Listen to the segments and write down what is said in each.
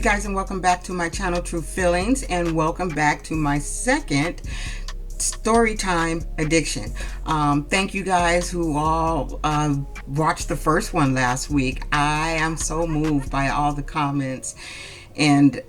you guys, and welcome back to my channel, True Feelings, and welcome back to my second Storytime Addiction. Thank you guys who all watched the first one last week. I am so moved by all the comments and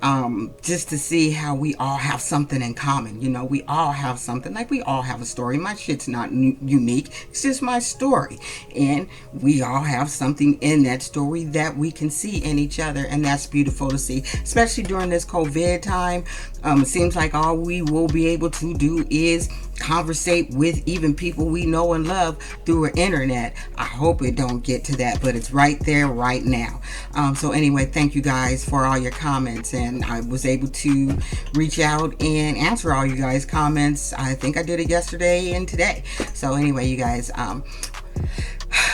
just to see how we all have something in common. You know, we all have something, like we all have a story. My shit's not unique, it's just my story, and we all have something in that story that we can see in each other, and that's beautiful to see, especially during this COVID time. It seems like all we will be able to do is conversate with even people we know and love through an internet. I hope it don't get to that, but it's right there right now. So anyway, thank you guys for all your comments, and I was able to reach out and answer all you guys' comments. I think I did it yesterday and today. So anyway, you guys,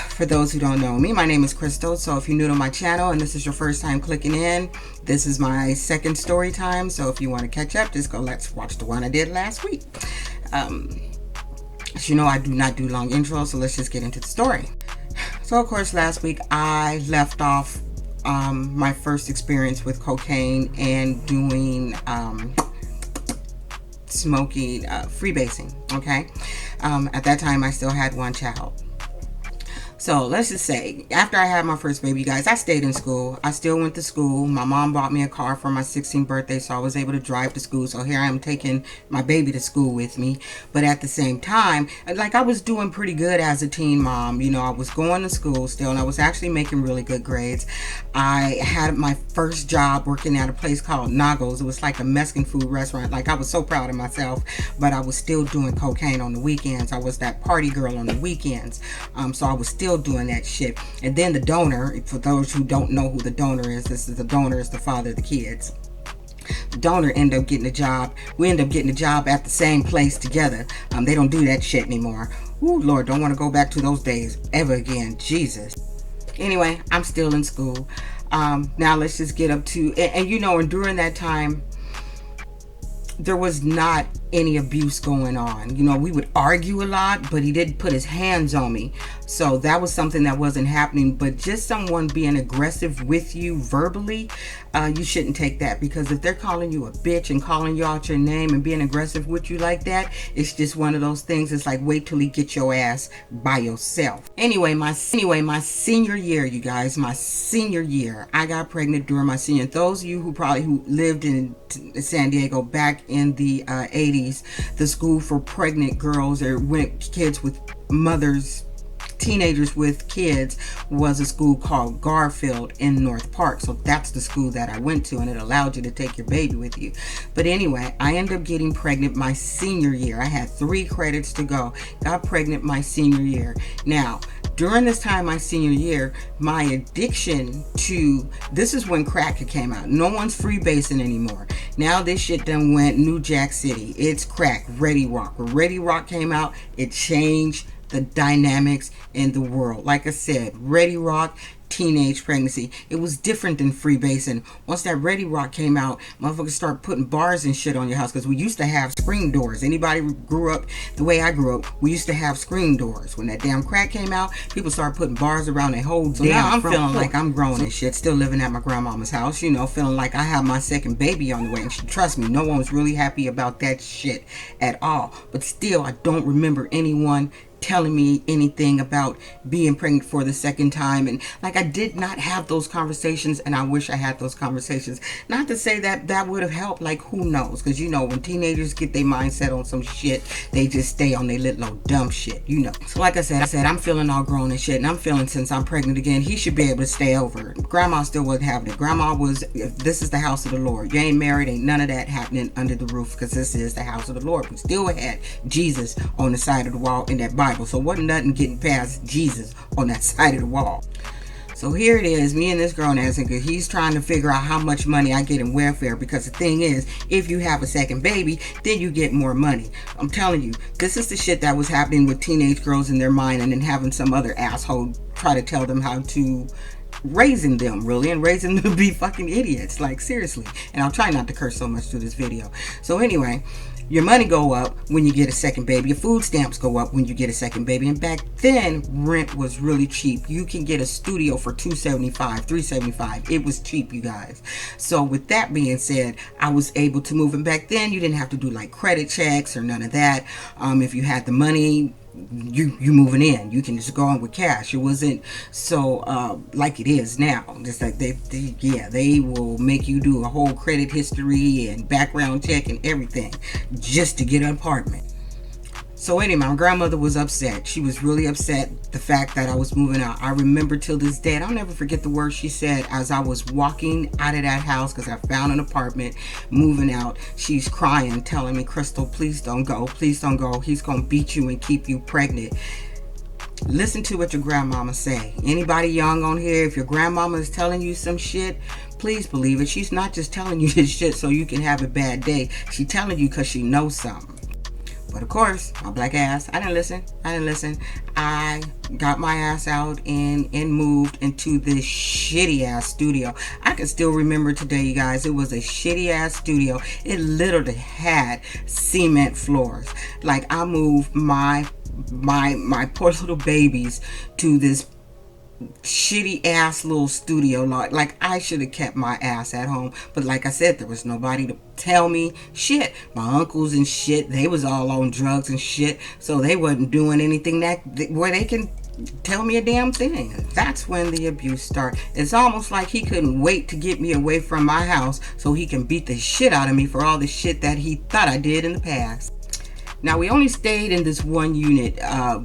for those who don't know me, my name is Crystal. So if you're new to my channel and this is your first time clicking in, this is my second story time. So if you want to catch up, just go let's watch the one I did last week. As you know, I do not do long intros, so let's just get into the story. So of course, last week I left off my first experience with cocaine and doing smoking, freebasing. Okay, at that time I still had one child. So let's just say, after I had my first baby, guys, I stayed in school. I still went to school. My mom bought me a car for my 16th birthday, so I was able to drive to school. So here I am taking my baby to school with me. But at the same time, like, I was doing pretty good as a teen mom. You know, I was going to school still, and I was actually making really good grades. I had my first job working at a place called Nago's. It was like a Mexican food restaurant. Like, I was so proud of myself, but I was still doing cocaine on the weekends. I was that party girl on the weekends. So I was still doing that shit. And then the donor, for those who don't know who the donor is, the donor is the father of the kids. The donor ended up getting a job. We ended up getting a job at the same place together. They don't do that shit anymore. Ooh, Lord, don't want to go back to those days ever again. Jesus. Anyway, I'm still in school. Now let's just get up to, and you know, and during that time, there was not any abuse going on. You know, we would argue a lot, but he didn't put his hands on me. So that was something that wasn't happening. But just someone being aggressive with you verbally, you shouldn't take that, because if they're calling you a bitch and calling you out your name and being aggressive with you like that, it's just one of those things. It's like, wait till he gets your ass by yourself. Anyway, my senior year, you guys, my senior year, I got pregnant during my senior. Those of you who lived in San Diego back in the 80s, the school for pregnant girls, or kids with mothers, teenagers with kids, was a school called Garfield in North Park. So that's the school that I went to, and it allowed you to take your baby with you. But anyway, I ended up getting pregnant my senior year. I had 3 credits to go. Got pregnant my senior year. Now, during this time, my senior year, my addiction to, this is when crack came out. No one's freebasing anymore. Now this shit done went New Jack City. It's crack, Ready Rock. When Ready Rock came out, it changed the dynamics in the world. Like I said, Ready Rock, teenage pregnancy. It was different than freebasing. Once that Ready Rock came out, motherfuckers start putting bars and shit on your house, because we used to have screen doors. Anybody who grew up the way I grew up, we used to have screen doors. When that damn crack came out, people started putting bars around their whole damn. Now I'm feeling like I'm grown and shit, still living at my grandmama's house, you know, feeling like I have my second baby on the way. And trust me, no one was really happy about that shit at all. But still, I don't remember anyone telling me anything about being pregnant for the second time. And like, I did not have those conversations, and I wish I had those conversations. Not to say that that would have helped, like, who knows, because you know, when teenagers get their mindset on some shit, they just stay on their little old dumb shit, you know. So like I said, I'm feeling all grown and shit, and I'm feeling, since I'm pregnant again, he should be able to stay over. Grandma still wasn't having it. Grandma was, this is the house of the Lord. You ain't married, ain't none of that happening under the roof, because this is the house of the Lord. We still had Jesus on the side of the wall in that Bible. So wasn't nothing getting past Jesus on that side of the wall. So here it is, me and this grown ass nigga, he's trying to figure out how much money I get in welfare, because the thing is, if you have a second baby, then you get more money. I'm telling you, this is the shit that was happening with teenage girls in their mind, and then having some other asshole try to tell them how to raising them, really, and raising them to be fucking idiots, like, seriously. And I'll try not to curse so much through this video. So anyway, Your money go up when you get a second baby. Your food stamps go up when you get a second baby. And back then, rent was really cheap. You can get a studio for $275, $375. It was cheap, you guys. So with that being said, I was able to move. And back then, you didn't have to do like credit checks or none of that. If you had the money, you moving in, you can just go on with cash. It wasn't so like it is now. Just like they will make you do a whole credit history and background check and everything just to get an apartment. So anyway, my grandmother was upset. She was really upset the fact that I was moving out. I remember till this day, and I'll never forget the words she said as I was walking out of that house because I found an apartment, moving out. She's crying, telling me, Crystal, please don't go. Please don't go. He's going to beat you and keep you pregnant. Listen to what your grandmama say. Anybody young on here, if your grandmama is telling you some shit, please believe it. She's not just telling you this shit so you can have a bad day. She's telling you because she knows something. But of course, my black ass, I didn't listen. I got my ass out and moved into this shitty ass studio. I can still remember today, you guys. It was a shitty ass studio. It literally had cement floors. Like, I moved my poor little babies to this shitty ass little studio. Like I should have kept my ass at home, but like I said, there was nobody to tell me shit. My uncles and shit, they was all on drugs and shit, so they wasn't doing anything where they can tell me a damn thing. That's when the abuse started. It's almost like he couldn't wait to get me away from my house so he can beat the shit out of me for all the shit that he thought I did in the past. Now, we only stayed in this one unit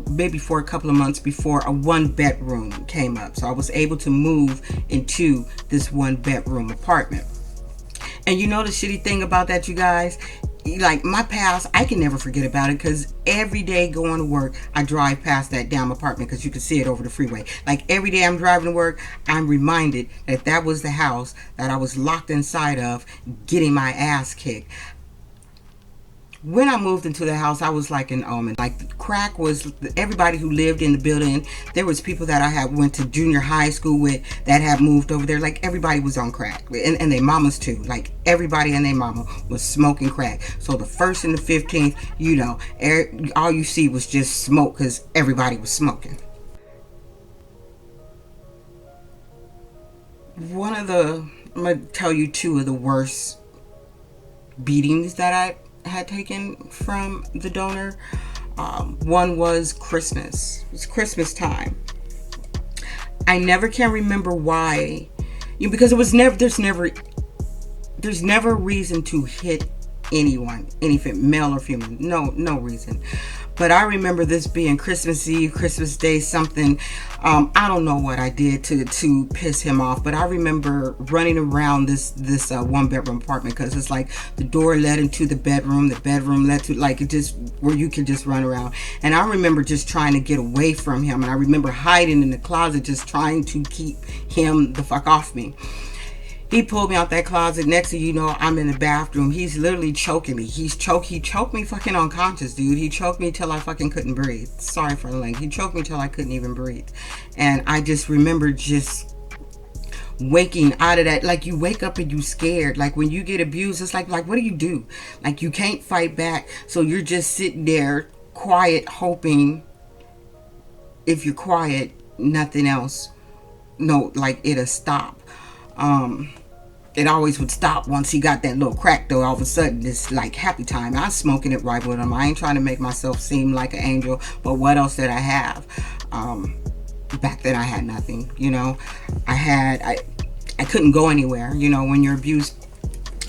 maybe for a couple of months before a one bedroom came up. So I was able to move into this one bedroom apartment. And you know the shitty thing about that, you guys? Like, my past, I can never forget about it because every day going to work, I drive past that damn apartment because you can see it over the freeway. Like, every day I'm driving to work, I'm reminded that that was the house that I was locked inside of getting my ass kicked. When I moved into the house, I was like an omen. Like, the crack was everybody who lived in the building. There was people that I had went to junior high school with that had moved over there. Like, everybody was on crack, and their mamas too. Like, everybody and their mama was smoking crack. So the 1st and the 15th, you know, all you see was just smoke because everybody was smoking. I'm gonna tell you 2 of the worst beatings that I had taken from the donor. One was Christmas. It was Christmas time. I never can remember why, because it was never. There's never a reason to hit anyone, anything, male or female. No reason. But I remember this being Christmas Eve, Christmas Day, something. I don't know what I did to piss him off, but I remember running around this one bedroom apartment because it's like the door led into the bedroom led to, like, it just where you can just run around. And I remember just trying to get away from him, and I remember hiding in the closet, just trying to keep him the fuck off me. He pulled me out that closet. Next thing you know, I'm in the bathroom. He's literally choking me. He choked me fucking unconscious, dude. He choked me till I fucking couldn't breathe. Sorry for the length. He choked me till I couldn't even breathe. And I just remember just waking out of that. Like, you wake up and you scared. Like, when you get abused, it's like what do you do? Like, you can't fight back. So you're just sitting there quiet, hoping if you're quiet, nothing else. No, like, it'll stop. It always would stop once he got that little crack, though. All of a sudden, it's like happy time. I was smoking it right with him. I ain't trying to make myself seem like an angel, but what else did I have? Back then, I had nothing, you know. I couldn't go anywhere, you know, when you're abused.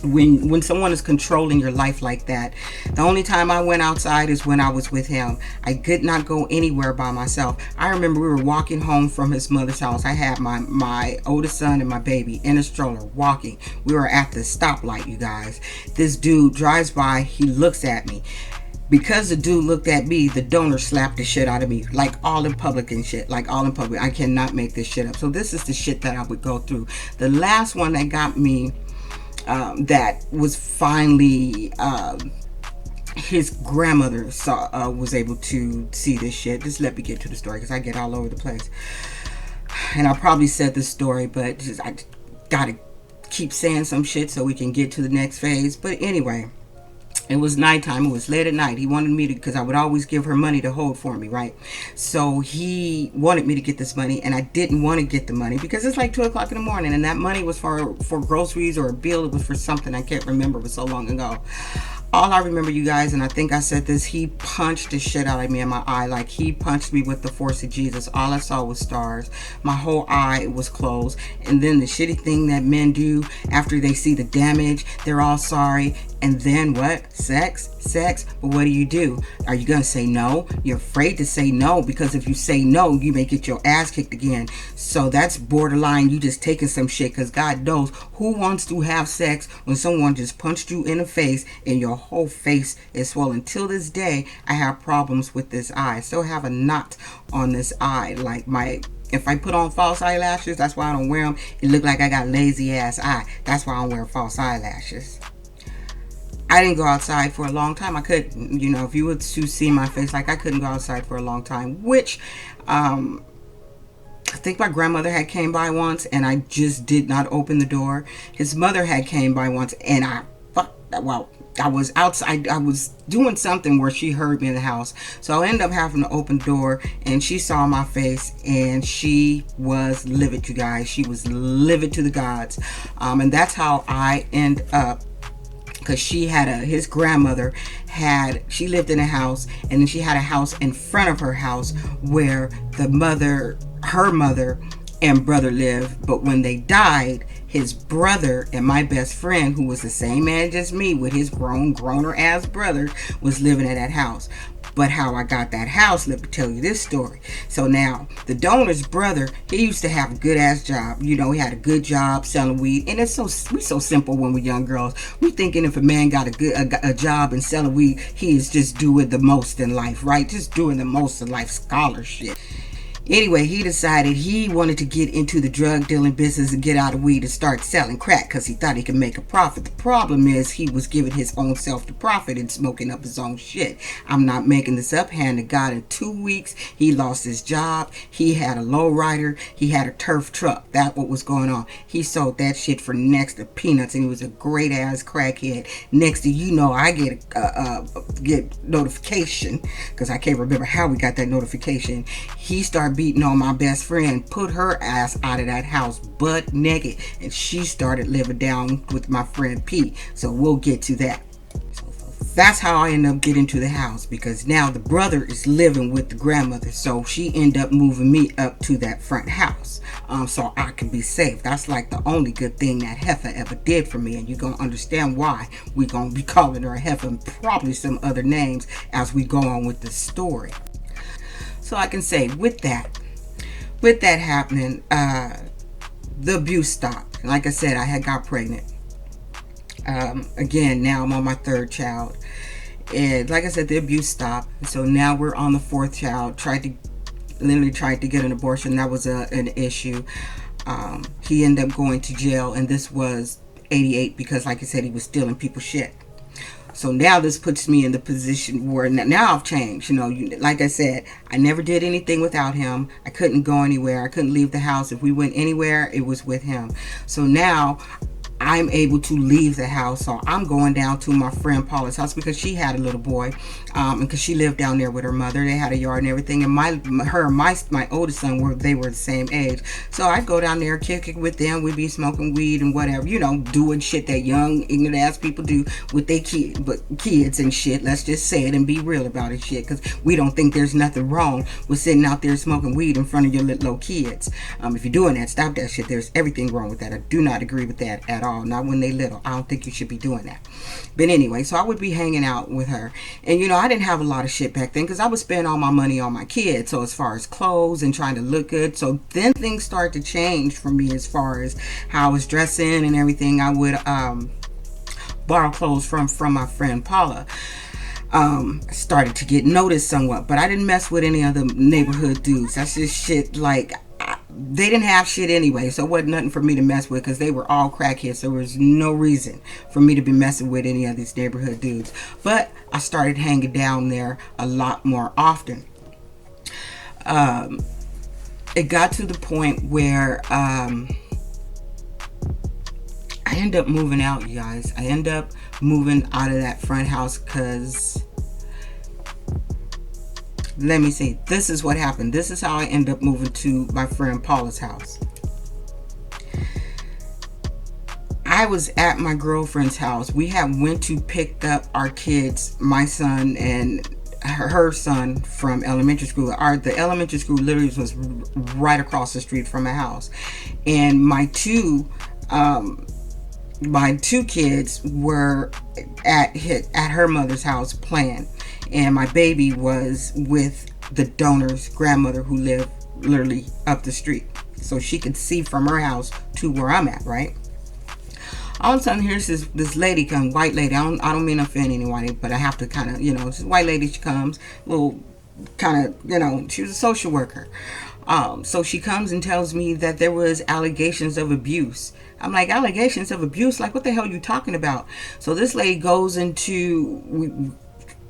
When someone is controlling your life like that, the only time I went outside is when I was with him. I could not go anywhere by myself. I remember we were walking home from his mother's house. I had my oldest son and my baby in a stroller walking. We were at the stoplight, you guys. This dude drives by. He looks at me. Because the dude looked at me, the donor slapped the shit out of me. Like, all in public and shit. Like, all in public. I cannot make this shit up. So this is the shit that I would go through. The last one that got me, that was finally his grandmother was able to see this shit. Just let me get to the story because I get all over the place, and I probably said this story, but I gotta keep saying some shit so we can get to the next phase. But anyway, It was nighttime. It was late at night. He wanted me to, because I would always give her money to hold for me, right? So he wanted me to get this money, and I didn't want to get the money because it's like 2 o'clock in the morning, and that money was for groceries or a bill. It was for something I can't remember. It was so long ago. All I remember, you guys, and I think I said this, he punched the shit out of me in my eye. Like, he punched me with the force of Jesus. All I saw was stars. My whole eye was closed. And then the shitty thing that men do after they see the damage, they're all sorry. And then what? Sex? But what do? Are you going to say no? You're afraid to say no, because if you say no, you may get your ass kicked again. So that's borderline you just taking some shit, because God knows who wants to have sex when someone just punched you in the face and your whole face is swollen. Till this day, I have problems with this eye. I still have a knot on this eye. Like, if I put on false eyelashes, that's why I don't wear them. It look like I got lazy ass eye. That's why I don't wear false eyelashes. I didn't go outside for a long time. I couldn't, if you were to see my face, like, I couldn't go outside for a long time, which, I think my grandmother had came by once, and I just did not open the door. His mother had came by once, and I was outside. I was doing something where she heard me in the house. So I ended up having to open the door, and she saw my face, and she was livid, you guys. She was livid to the gods. And that's how I end up, because his grandmother she lived in a house, and then she had a house in front of her house where her mother and brother lived. But when they died, his brother and my best friend, who was the same age as me with his groaner ass brother, was living in that house. But how I got that house, let me tell you this story. So now, the donor's brother, he used to have a good ass job. He had a good job selling weed. And we so simple when we're young girls. We thinking if a man got a job and selling weed, he is just doing the most in life, right? Just doing the most in life, scholarship. Anyway, he decided he wanted to get into the drug dealing business and get out of weed and start selling crack because he thought he could make a profit. The problem is he was giving his own self the profit and smoking up his own shit. I'm not making this up. Hand to God, in 2 weeks, he lost his job. He had a lowrider. He had a turf truck. That's what was going on. He sold that shit for next to peanuts, and he was a great ass crackhead. Next to I get notification, because I can't remember how we got that notification. He started beating on my best friend, put her ass out of that house butt naked, and she started living down with my friend P. So we'll get to that. So that's how I ended up getting to the house, because now the brother is living with the grandmother, so she ended up moving me up to that front house, so I can be safe. That's like the only good thing that heifer ever did for me, and you're gonna understand why we're gonna be calling her heifer and probably some other names as we go on with the story. So I can say with that happening, the abuse stopped. Like I said, I had got pregnant. Again, now I'm on my 3rd child. And like I said, the abuse stopped. So now we're on the 4th child. Literally tried to get an abortion. That was an issue. He ended up going to jail, and this was 88 because, like I said, he was stealing people's shit. So now this puts me in the position where now I've changed. Like I said, I never did anything without him. I couldn't go anywhere. I couldn't leave the house. If we went anywhere, it was with him. So now I'm able to leave the house. So I'm going down to my friend Paula's house because she had a little boy, and because she lived down there with her mother. They had a yard and everything, and my oldest son they were the same age. So I'd go down there, kick it with them. We'd be smoking weed and whatever, doing shit that young ignorant ass people do with their kids and shit. Let's just say it and be real about it, shit, because we don't think there's nothing wrong with sitting out there smoking weed in front of your little kids. If you're doing that, stop that shit. There's everything wrong with that. I do not agree with that at all. Not when they little. I don't think you should be doing that. But anyway, so I would be hanging out with her, and I didn't have a lot of shit back then because I would spend all my money on my kids. So as far as clothes and trying to look good, so then things started to change for me as far as how I was dressing and everything. I would borrow clothes from my friend Paula. Started to get noticed somewhat, but I didn't mess with any other neighborhood dudes. That's just shit. Like, they didn't have shit anyway, so it wasn't nothing for me to mess with because they were all crackheads. So there was no reason for me to be messing with any of these neighborhood dudes. But I started hanging down there a lot more often. It got to the point where I I end up moving out, you guys. I end up moving out of that front house because, let me see, this is what happened. This is how I end up moving to my friend Paula's house. I was at my girlfriend's house. We had went to pick up our kids, my son and her son, from elementary school. The elementary school literally was right across the street from my house, and my two kids were at her mother's house playing, and my baby was with the donor's grandmother who lived literally up the street, so she could see from her house to where I'm at, right? All of a sudden, here's this lady come, white lady. I don't mean to offend anybody, but I have to kind of, this white lady. She comes, little kind of, she was a social worker. So she comes and tells me that there was allegations of abuse. I'm like, allegations of abuse? Like, what the hell are you talking about? So this lady goes into,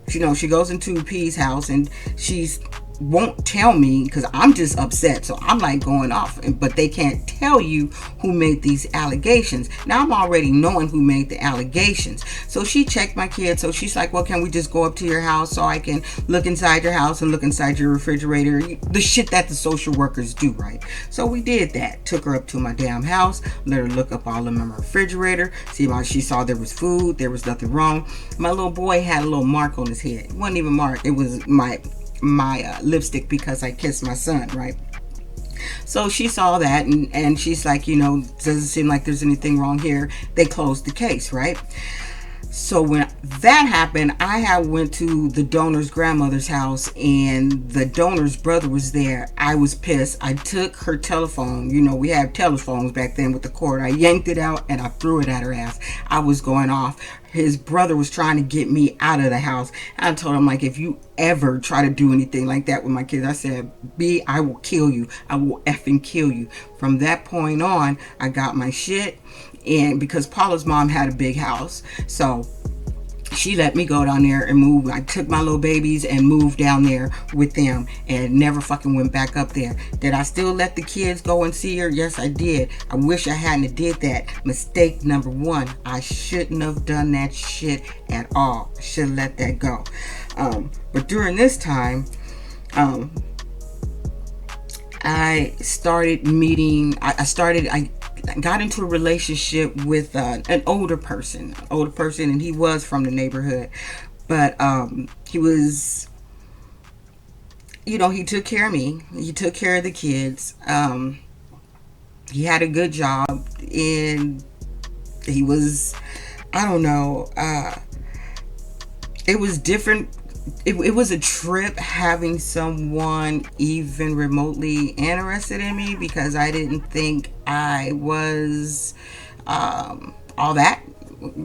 she goes into P's house, and she's won't tell me because I'm just upset. So I'm like going off, but they can't tell you who made these allegations. Now I'm already knowing who made the allegations. So she checked my kids. So she's like, well, can we just go up to your house so I can look inside your house and look inside your refrigerator? The shit that the social workers do, right? So we did that. Took her up to my damn house, let her look up all in my refrigerator, see if she saw there was food, there was nothing wrong. My little boy had a little mark on his head. It wasn't even mark. It was my lipstick because I kissed my son, right? So she saw that, and she's like, doesn't seem like there's anything wrong here. They closed the case, right? So when that happened, I went to the donor's grandmother's house, and the donor's brother was there. I was pissed. I took her telephone. We had telephones back then with the cord. I yanked it out and I threw it at her ass. I was going off. His brother was trying to get me out of the house. I told him, like, if you ever try to do anything like that with my kids, I said, B, I will kill you. I will effing kill you. From that point on, I got my shit. And because Paula's mom had a big house, so she let me go down there and move. I took my little babies and moved down there with them and never fucking went back up there. Did I still let the kids go and see her? Yes, I did. I wish I hadn't did that. Mistake number one. I shouldn't have done that shit at all. I should have let that go. But during this time, I started meeting, I got into a relationship with an older person, and he was from the neighborhood, but he was, he took care of me, he took care of the kids, he had a good job, and he was, I don't know, it was different. It was a trip having someone even remotely interested in me, because I didn't think I was all that,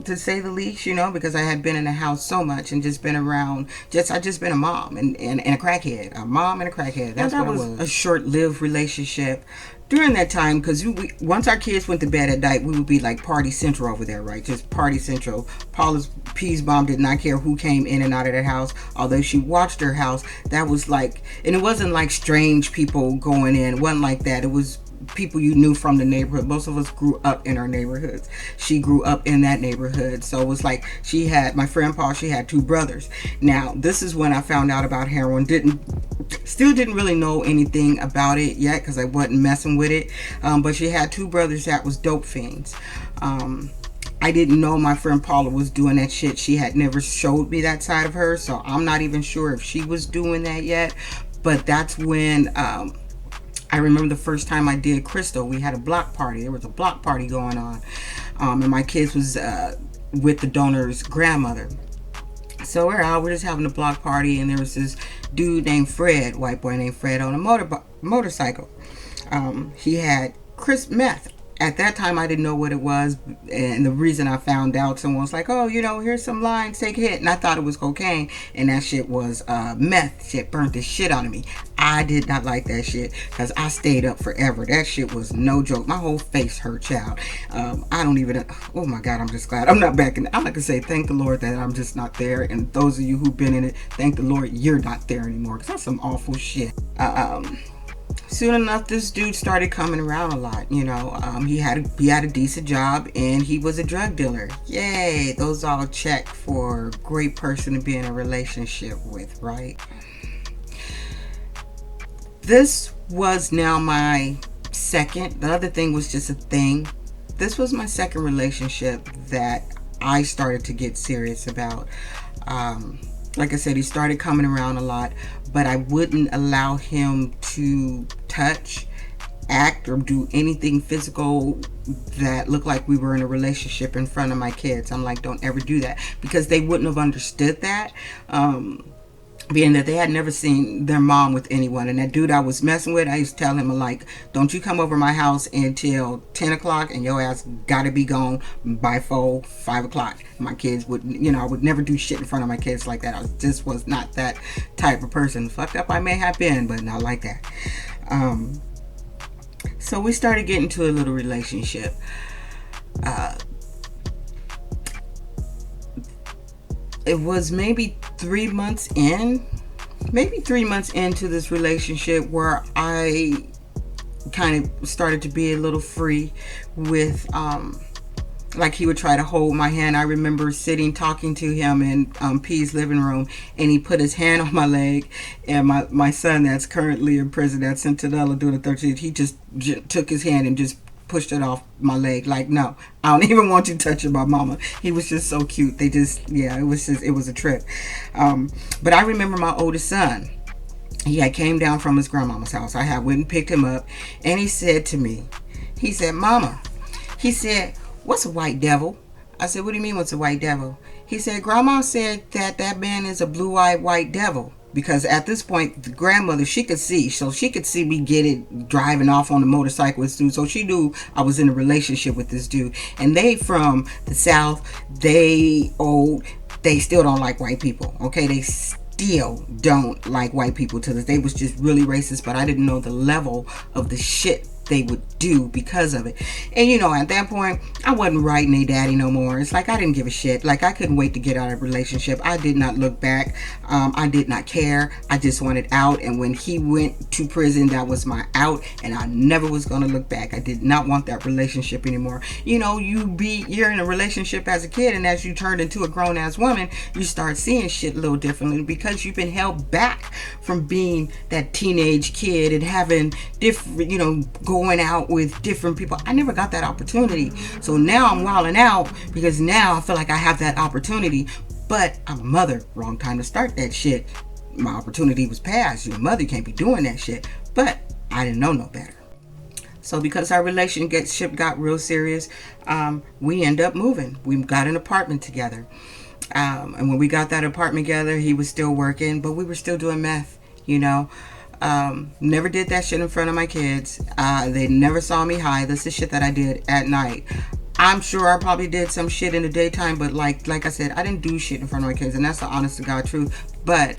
to say the least, because I had been in the house so much and just been around, I just been a mom and a crackhead, a mom and a crackhead. That's what it was. A short-lived relationship. During that time, because once our kids went to bed at night, we would be like party central over there, right? Just party central. P's mom did not care who came in and out of their house. Although she watched her house, that was like, and it wasn't like strange people going in. It wasn't like that. It was people you knew from the neighborhood. Most of us grew up in our neighborhoods. She grew up in that neighborhood. So it was like, my friend Paul, she had two brothers. Now, this is when I found out about heroin. Still didn't really know anything about it yet, because I wasn't messing with it. But she had two brothers that was dope fiends. I didn't know my friend Paula was doing that shit. She had never showed me that side of her, so I'm not even sure if she was doing that yet. But that's when I remember the first time I did crystal. We had a block party. There was a block party going on, and my kids was with the donor's grandmother. So we're out, we're just having a block party, and there was this dude named Fred, white boy named Fred, on a motorcycle. He had meth. At that time, I didn't know what it was, and the reason I found out, someone was like, oh, here's some lines, take a hit, and I thought it was cocaine, and that shit was meth. Shit burnt the shit out of me. I did not like that shit, because I stayed up forever. That shit was no joke. My whole face hurt, child. I don't even, oh my God, I'm just glad I'm not back in. I'm not gonna say thank the Lord that I'm just not there, and those of you who've been in it, thank the Lord you're not there anymore, because that's some awful shit. soon enough, this dude started coming around a lot. He had a decent job, and he was a drug dealer. Yay! Those all check for a great person to be in a relationship with, right? This was now my second. The other thing was just a thing. This was my second relationship that I started to get serious about. Like I said, he started coming around a lot, but I wouldn't allow him to touch, act, or do anything physical that looked like we were in a relationship in front of my kids. I'm like, don't ever do that, because they wouldn't have understood that. Being that they had never seen their mom with anyone. And that dude I was messing with, I used to tell him, like, don't you come over my house until 10 o'clock, and your ass gotta be gone by 4, 5 o'clock. My kids would, I would never do shit in front of my kids like that. I just was not that type of person. Fucked up I may have been, but not like that. So we started getting to a little relationship. It was maybe 3 months into this relationship where I kind of started to be a little free with, like, he would try to hold my hand. I remember sitting talking to him in P's living room, and he put his hand on my leg, and my son that's currently in prison at Centinela doing the 13th, he just took his hand and just pushed it off my leg. Like, no, I don't even want you touching my mama. He was just so cute. It was a trip. But I remember my oldest son. He had came down from his grandmama's house. I had went and picked him up, and he said to me, he said, Mama, he said, what's a white devil? I said, what do you mean, what's a white devil? He said, Grandma said that man is a blue-eyed white devil. Because at this point, the grandmother, she could see. So she could see me get it driving off on the motorcycle with this dude. So she knew I was in a relationship with this dude. And they from the South, they still don't like white people. Okay, they still don't like white people to this day. Was just really racist, but I didn't know the level of the shit they would do because of it. And at that point, I wasn't writing a daddy no more. It's like I didn't give a shit. Like, I couldn't wait to get out of a relationship. I did not look back. I did not care. I just wanted out. And when he went to prison, that was my out, and I never was going to look back. I did not want that relationship anymore. You're in a relationship as a kid, and as you turn into a grown-ass woman, you start seeing shit a little differently because you've been held back from being that teenage kid and having different, going out with different people. I never got that opportunity. So now I'm wilding out because now I feel like I have that opportunity, but I'm a mother. Wrong time to start that shit. My opportunity was past. Your mother can't be doing that shit. But I didn't know no better. So because our relationship got real serious, we ended up moving. We got an apartment together. And when we got that apartment together, he was still working, but we were still doing meth, Never did that shit in front of my kids. They never saw me high. This is shit that I did at night. I'm sure I probably did some shit in the daytime, but like I said, I didn't do shit in front of my kids, and that's the honest to God truth. But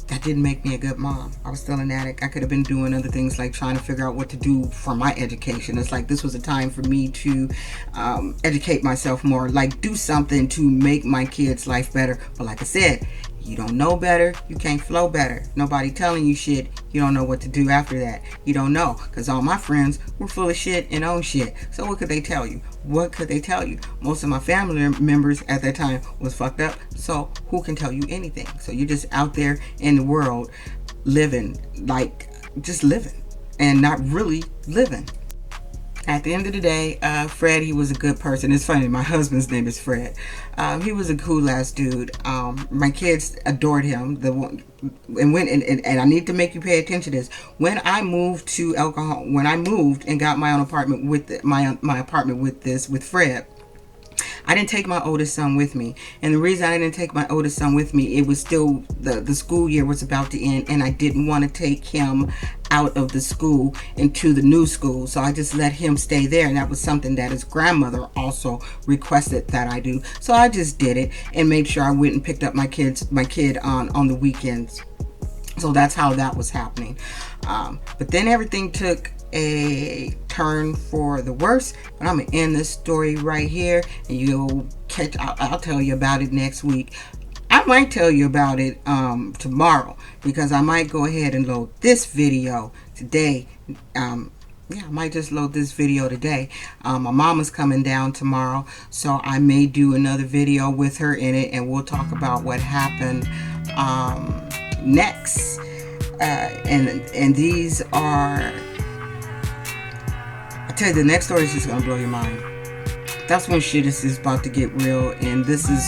that didn't make me a good mom. I was still an addict. I could have been doing other things, like trying to figure out what to do for my education. It's like this was a time for me to educate myself more, like do something to make my kids' life better. But like I said, you don't know better, you can't flow better. Nobody telling you shit, you don't know what to do after that. You don't know, because all my friends were full of shit and own shit. So what could they tell you? What could they tell you? Most of my family members at that time was fucked up, so who can tell you anything? So you're just out there in the world living, like just living and not really living. At the end of the day, Fred, he was a good person. It's funny, my husband's name is Fred. He was a cool ass dude. My kids adored him. And I need to make you pay attention to this. When I moved and got my own apartment with my apartment with Fred, I didn't take my oldest son with me. And the reason I didn't take my oldest son with me, it was still, the school year was about to end, and I didn't want to take him out of the school into the new school. So I just let him stay there. And that was something that his grandmother also requested that I do. So I just did it and made sure I went and picked up my kid on the weekends. So that's how that was happening. But then everything took a turn for the worse. But I'm gonna end this story right here, and I'll tell you about it next week. I I might tell you about it tomorrow, because I might go ahead and load this video today. Yeah, I might just load this video today. My mama's coming down tomorrow, so I may do another video with her in it, and we'll talk about what happened next. And these are, I tell you, the next story is just gonna blow your mind. That's when shit is about to get real, and this is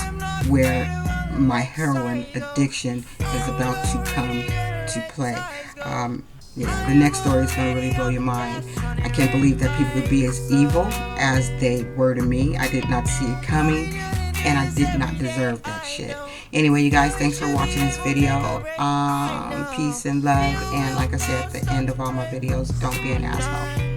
where my heroin addiction is about to come to play. Yeah, the next story is going to really blow your mind. I can't believe that people could be as evil as they were to me. I did not see it coming, and I did not deserve that shit. Anyway, you guys, thanks for watching this video. Peace and love, and like I said at the end of all my videos, don't be an asshole.